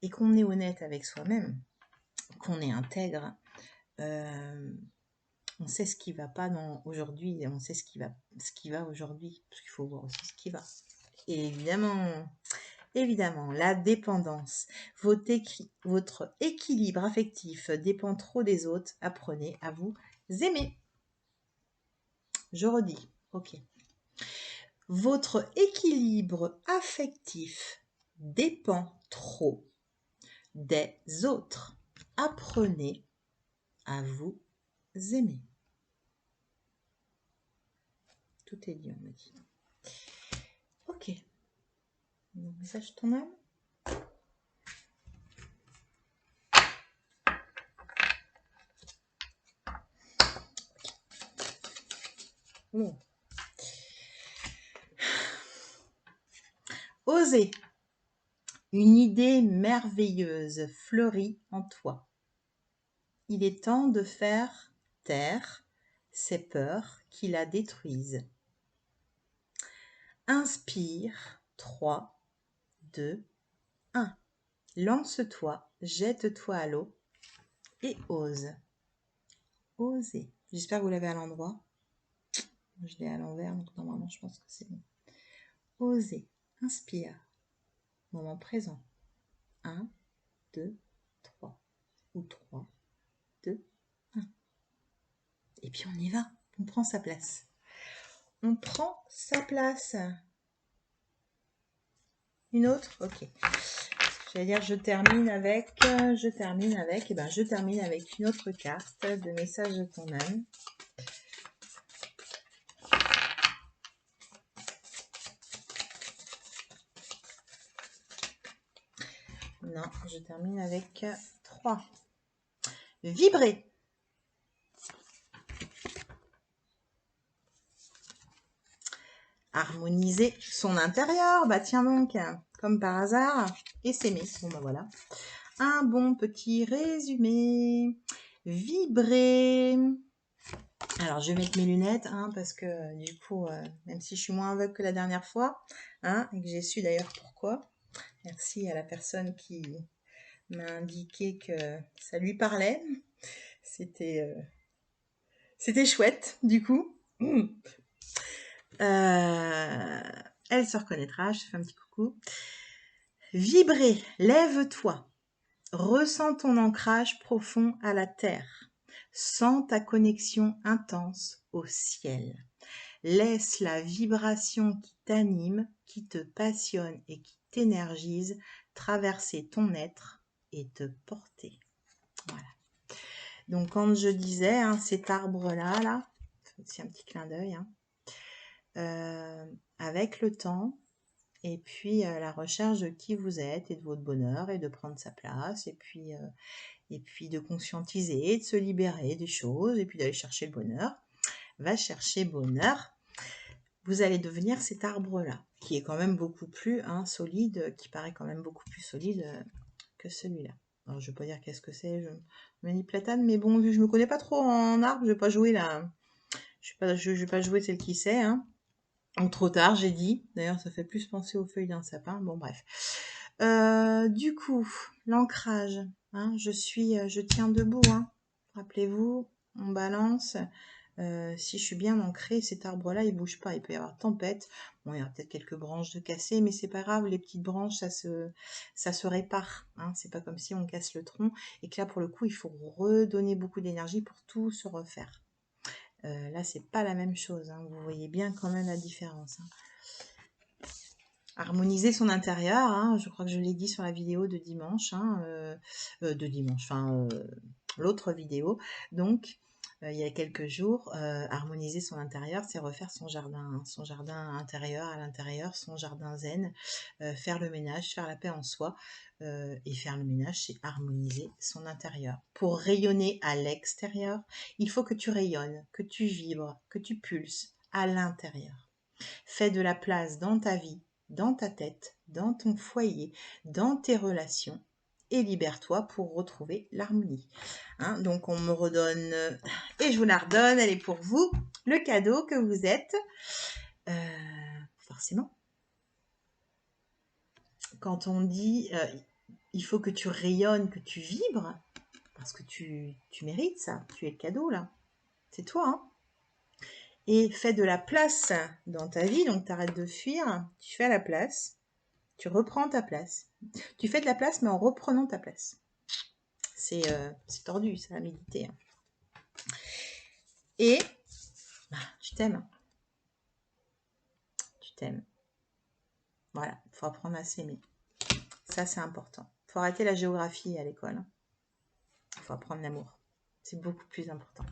Speaker 1: et qu'on est honnête avec soi-même. qu'on est intègre, on sait ce qui ne va pas aujourd'hui, et on sait ce qui va aujourd'hui, parce qu'il faut voir aussi ce qui va. Et évidemment, la dépendance. Votre équilibre affectif dépend trop des autres. Apprenez à vous aimer. Je redis, ok. Votre équilibre affectif dépend trop des autres. Apprenez à vous aimer. Tout est dit, on m'a dit. Ok. Message ton âme. Bon. Osez. Une idée merveilleuse fleurit en toi. Il est temps de faire taire ces peurs qui la détruisent. Inspire. 3, 2, 1. Lance-toi, jette-toi à l'eau et ose. Osez. J'espère que vous l'avez à l'endroit. Je l'ai à l'envers, donc normalement je pense que c'est bon. Osez. Inspire. Moment présent. 1, 2, 3. Ou 3, 2, 1. Et puis on y va. On prend sa place. On prend sa place. Une autre? Ok. J'allais dire je termine avec une autre carte de message de ton âme. Non, je termine avec 3. Vibrer. Harmoniser son intérieur. Bah tiens donc, comme par hasard. Et s'aimer. Bon bah voilà. Un bon petit résumé. Vibrer. Alors je vais mettre mes lunettes parce que du coup, même si je suis moins aveugle que la dernière fois, et que j'ai su d'ailleurs pourquoi. Merci à la personne qui m'a indiqué que ça lui parlait. C'était chouette, du coup. Elle se reconnaîtra, je te fais un petit coucou. Vibrer, lève-toi. Ressens ton ancrage profond à la terre. Sens ta connexion intense au ciel. Laisse la vibration qui t'anime, qui te passionne et qui t'énergise traverser ton être et te porter. Voilà. Donc quand je disais cet arbre-là, c'est un petit clin d'œil, avec le temps, et puis la recherche de qui vous êtes et de votre bonheur et de prendre sa place, et puis de conscientiser, de se libérer des choses, et puis d'aller chercher le bonheur. Va chercher bonheur. Vous allez devenir cet arbre-là, qui est quand même beaucoup plus solide, qui paraît quand même beaucoup plus solide que celui-là. Alors, je vais pas dire qu'est-ce que c'est, je me dis platane, mais bon, vu que je me connais pas trop en arbre, je vais pas jouer là. Je vais pas jouer celle qui sait, Ou trop tard, j'ai dit. D'ailleurs, ça fait plus penser aux feuilles d'un sapin. Bon, bref. Du coup, l'ancrage. Je tiens debout. Rappelez-vous, on balance. Si je suis bien ancrée, cet arbre-là, il bouge pas. Il peut y avoir tempête. Bon, il y aura peut-être quelques branches de cassées, mais c'est pas grave. Les petites branches, ça se répare. C'est pas comme si on casse le tronc et que là, pour le coup, il faut redonner beaucoup d'énergie pour tout se refaire. Là, c'est pas la même chose. Vous voyez bien quand même la différence. Harmoniser son intérieur. Je crois que je l'ai dit sur la vidéo de dimanche. L'autre vidéo. Donc, il y a quelques jours, harmoniser son intérieur, c'est refaire son jardin intérieur à l'intérieur, son jardin zen, faire le ménage, faire la paix en soi, et faire le ménage, c'est harmoniser son intérieur. Pour rayonner à l'extérieur, il faut que tu rayonnes, que tu vibres, que tu pulses à l'intérieur. Fais de la place dans ta vie, dans ta tête, dans ton foyer, dans tes relations, et libère-toi pour retrouver l'harmonie. Donc on me redonne, et je vous la redonne, elle est pour vous, le cadeau que vous êtes. Forcément. Quand on dit, il faut que tu rayonnes, que tu vibres, parce que tu mérites ça, tu es le cadeau là, c'est toi, hein. Et fais de la place dans ta vie, donc t'arrêtes de fuir, tu fais la place, tu reprends ta place. Tu fais de la place, mais en reprenant ta place. C'est tordu, ça, à méditer, hein. Et tu t'aimes. Tu t'aimes. Voilà, il faut apprendre à s'aimer. Ça, c'est important. Il faut arrêter la géographie à l'école. Il faut apprendre l'amour. C'est beaucoup plus important.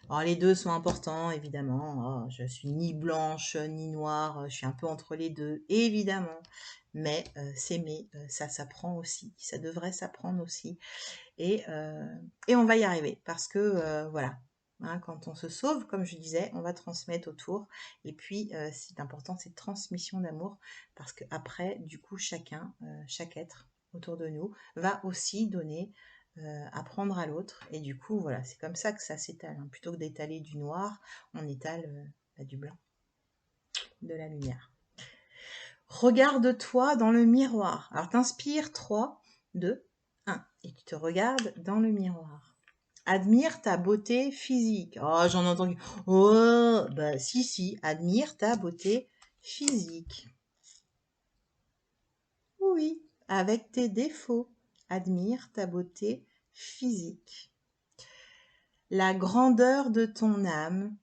Speaker 1: Alors, les deux sont importants, évidemment. Oh, je suis ni blanche, ni noire. Je suis un peu entre les deux, évidemment. Mais s'aimer, ça s'apprend aussi. Ça devrait s'apprendre aussi. Et on va y arriver. Parce que, voilà. Hein, quand on se sauve, comme je disais, on va transmettre autour. Et puis, c'est important, cette transmission d'amour. Parce qu'après, du coup, chacun, chaque être autour de nous, va aussi donner, apprendre à l'autre. Et du coup, voilà, c'est comme ça que ça s'étale, hein. Plutôt que d'étaler du noir, on étale du blanc, de la lumière. Regarde-toi dans le miroir. Alors, t'inspires 3, 2, 1. Et tu te regardes dans le miroir. Admire ta beauté physique. Oh, j'en ai entendu. Oh, bah si, admire ta beauté physique. Oui, avec tes défauts. Admire ta beauté physique. La grandeur de ton âme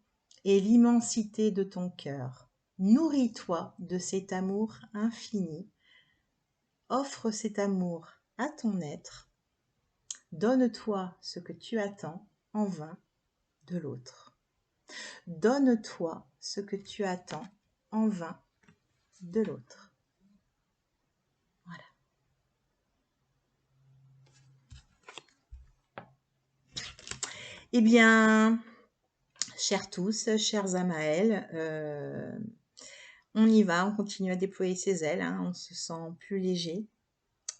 Speaker 1: et l'immensité de ton cœur. Nourris-toi de cet amour infini. Offre cet amour à ton être. Donne-toi ce que tu attends en vain de l'autre. Donne-toi ce que tu attends en vain de l'autre. Voilà. Eh bien, chers tous, chers Amaël, on y va, on continue à déployer ses ailes, hein, on se sent plus léger,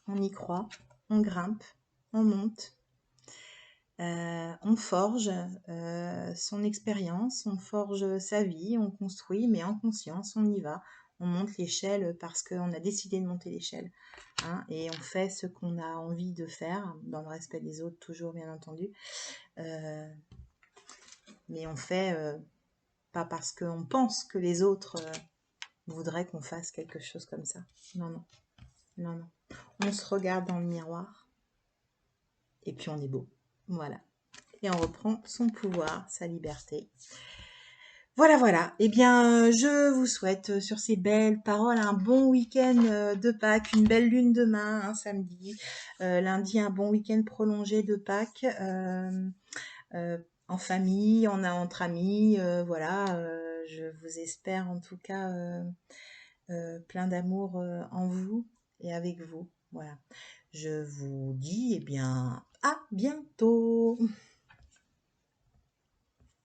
Speaker 1: on y croit, on grimpe, on monte, on forge son expérience, on forge sa vie, on construit, mais en conscience, on y va. On monte l'échelle parce qu'on a décidé de monter l'échelle, hein, et on fait ce qu'on a envie de faire, dans le respect des autres, toujours bien entendu. Mais on fait pas parce qu'on pense que les autres voudraient qu'on fasse quelque chose comme ça. Non, non, non, non. On se regarde dans le miroir et puis on est beau. Voilà. Et on reprend son pouvoir, sa liberté. Voilà, voilà. Eh bien, je vous souhaite sur ces belles paroles un bon week-end de Pâques, une belle lune demain, hein, samedi. Lundi, un bon week-end prolongé de Pâques. En famille, entre amis, voilà. Je vous espère en tout cas plein d'amour en vous et avec vous. Voilà. Je vous dis, eh bien, à bientôt.